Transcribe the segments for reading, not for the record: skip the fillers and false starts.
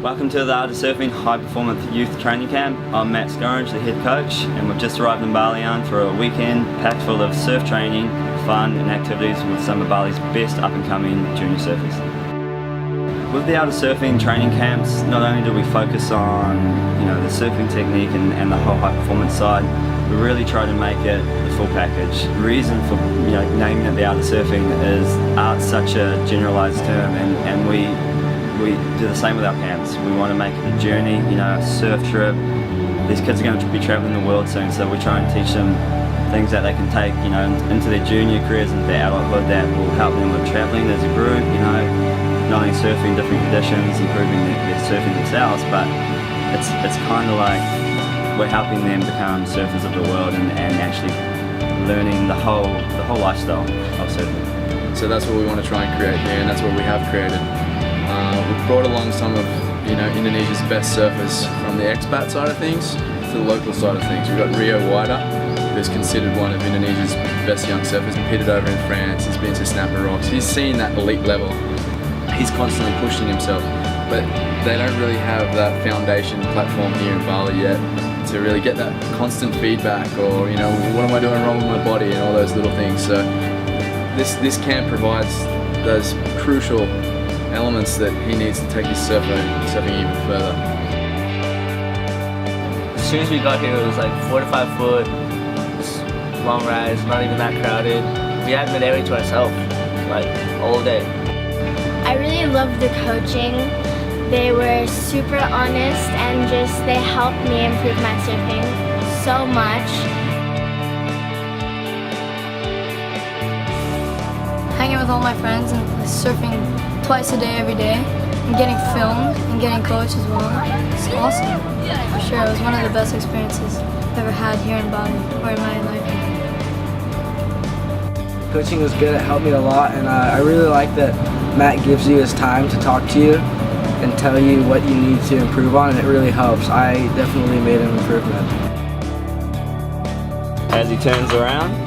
Welcome to the Art of Surfing High Performance Youth Training Camp. I'm Matt Scoringe, the head coach, and we've just arrived in Bali for a weekend packed full of surf training, fun and activities with some of Bali's best up-and-coming junior surfers. With the Art of Surfing training camps, not only do we focus on the surfing technique and the whole high performance side, we really try to make it the full package. The reason for naming it the Art of Surfing is art's such a generalised term, and we do the same with our camps. We want to make it a journey, a surf trip. These kids are going to be travelling the world soon, so we try and teach them things that they can take, into their junior careers and their adulthood that will help them with travelling as a group, not only surfing different conditions, improving their surfing themselves, but it's kind of like we're helping them become surfers of the world and actually learning the whole lifestyle of surfing. So that's what we want to try and create here, and that's what we have created. We've brought along some of Indonesia's best surfers from the expat side of things to the local side of things. We've got Rio Wider, who's considered one of Indonesia's best young surfers. Competed over in France, he's been to Snapper Rocks, he's seen that elite level. He's constantly pushing himself, but they don't really have that foundation platform here in Bali yet to really get that constant feedback, or what am I doing wrong with my body and all those little things. So this camp provides those crucial elements that he needs to take his surfing even further. As soon as we got here, it was like 4 to 5 foot, long rides, not even that crowded. We had an area to ourselves, like all day. I really loved the coaching. They were super honest and they helped me improve my surfing so much. Hanging with all my friends and surfing twice a day, every day, and getting filmed and getting coached as well. It's awesome. For sure, it was one of the best experiences I've ever had here in Bali or in my life. Coaching was good, it helped me a lot, and I really like that Matt gives you his time to talk to you and tell you what you need to improve on, and it really helps. I definitely made an improvement. As he turns around,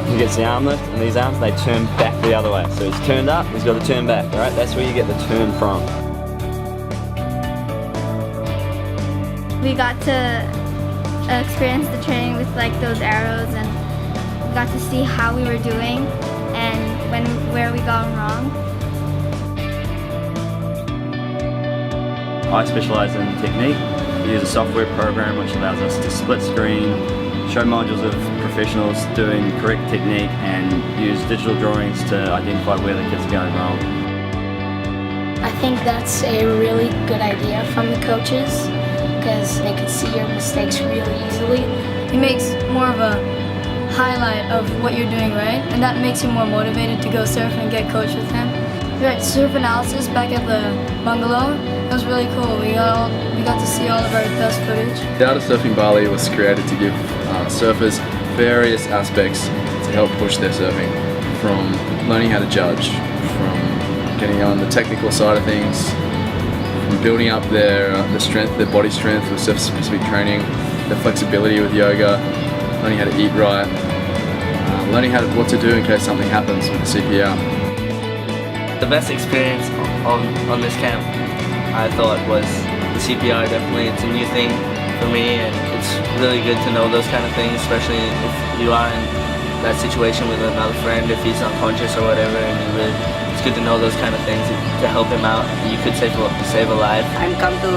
he gets the arm lift, and these arms, they turn back the other way. So he's turned up, he's got to turn back, alright? That's where you get the turn from. We got to experience the training with those arrows, and we got to see how we were doing and where we got wrong. I specialise in technique. We use a software program which allows us to split screen, show modules of professionals doing correct technique, and use digital drawings to identify where the kids are going wrong. I think that's a really good idea from the coaches because they could see your mistakes really easily. It makes more of a highlight of what you're doing right, and that makes you more motivated to go surf and get coached with him. Right, surf analysis back at the bungalow, it was really cool. We got to see all of our best footage. The Art of Surfing Bali was created to give surfers various aspects to help push their surfing, from learning how to judge, from getting on the technical side of things, from building up their strength, their body strength with surf-specific training, their flexibility with yoga, learning how to eat right, learning what to do in case something happens with the CPR. The best experience on this camp, I thought, was the CPR. Definitely, it's a new thing for me, and it's really good to know those kind of things, especially if you are in that situation with another friend, if he's unconscious or whatever, and it's good to know those kind of things to help him out. You could save a life. I'm come to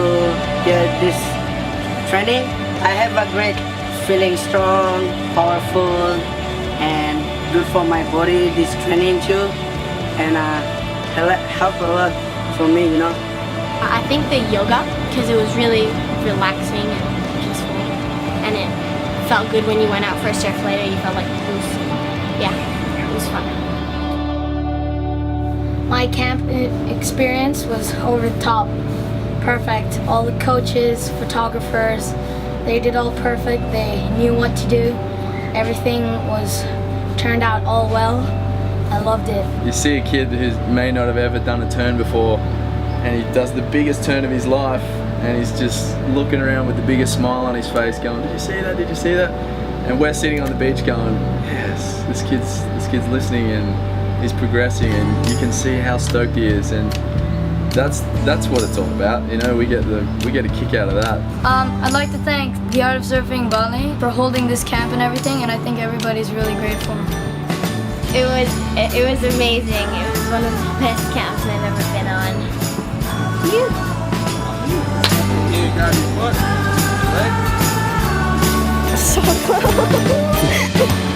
this training. I have a great feeling, strong, powerful, and good for my body, this training too, and help a lot for me, I think the yoga, because it was really relaxing and peaceful, and it felt good when you went out for a surf later. You felt like loose. Yeah, it was fun. My camp experience was over the top. Perfect. All the coaches, photographers, they did all perfect. They knew what to do. Everything turned out all well. I loved it. You see a kid who may not have ever done a turn before, and he does the biggest turn of his life, and he's just looking around with the biggest smile on his face going, did you see that, did you see that? And we're sitting on the beach going, yes, this kid's listening and he's progressing, and you can see how stoked he is. And that's what it's all about. You know, we get a kick out of that. I'd like to thank the Art of Surfing Bali for holding this camp and everything, and I think everybody's really grateful. It was amazing. It was one of the best camps I've ever been on. You grab your foot, leg. So close.